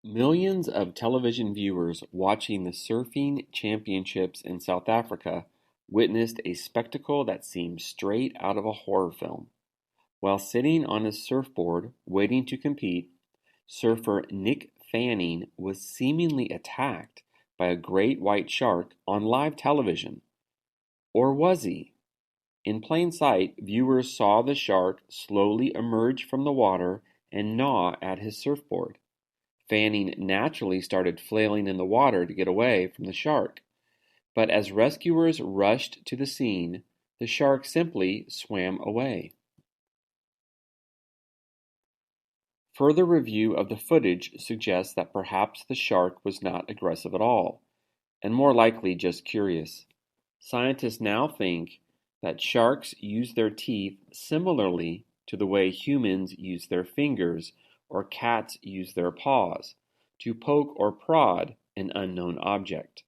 Millions of television viewers watching the surfing championships in South Africa witnessed a spectacle that seemed straight out of a horror film. While sitting on his surfboard waiting to compete, surfer Nick Fanning was seemingly attacked by a great white shark on live television. Or was he? In plain sight, viewers saw the shark slowly emerge from the water and gnaw at his surfboard. Fanning naturally started flailing in the water to get away from the shark, but as rescuers rushed to the scene, the shark simply swam away. Further review of the footage suggests that perhaps the shark was not aggressive at all, and more likely just curious. Scientists now think that sharks use their teeth similarly to the way humans use their fingers or cats use their paws to poke or prod an unknown object.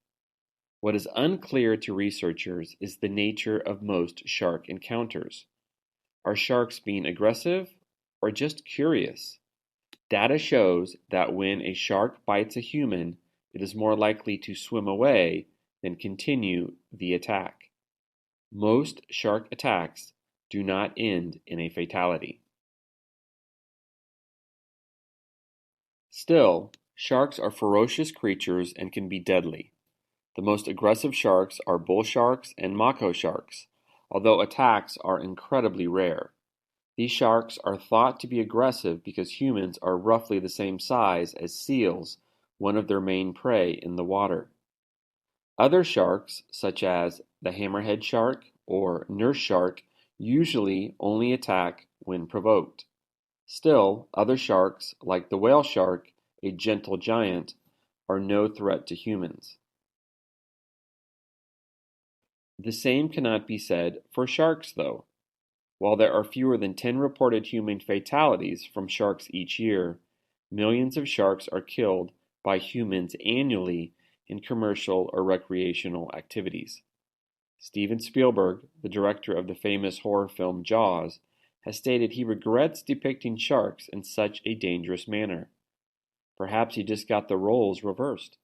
What is unclear to researchers is the nature of most shark encounters. Are sharks being aggressive or just curious? Data shows that when a shark bites a human, it is more likely to swim away than continue the attack. Most shark attacks do not end in a fatality. Still, sharks are ferocious creatures and can be deadly. The most aggressive sharks are bull sharks and mako sharks, although attacks are incredibly rare. These sharks are thought to be aggressive because humans are roughly the same size as seals, one of their main prey in the water. Other sharks, such as the hammerhead shark or nurse shark, usually only attack when provoked. Still, other sharks, like the whale shark, a gentle giant, are no threat to humans. The same cannot be said for sharks, though. While there are fewer than 10 reported human fatalities from sharks each year, millions of sharks are killed by humans annually in commercial or recreational activities. Steven Spielberg, the director of the famous horror film Jaws, has stated he regrets depicting sharks in such a dangerous manner. Perhaps he just got the roles reversed.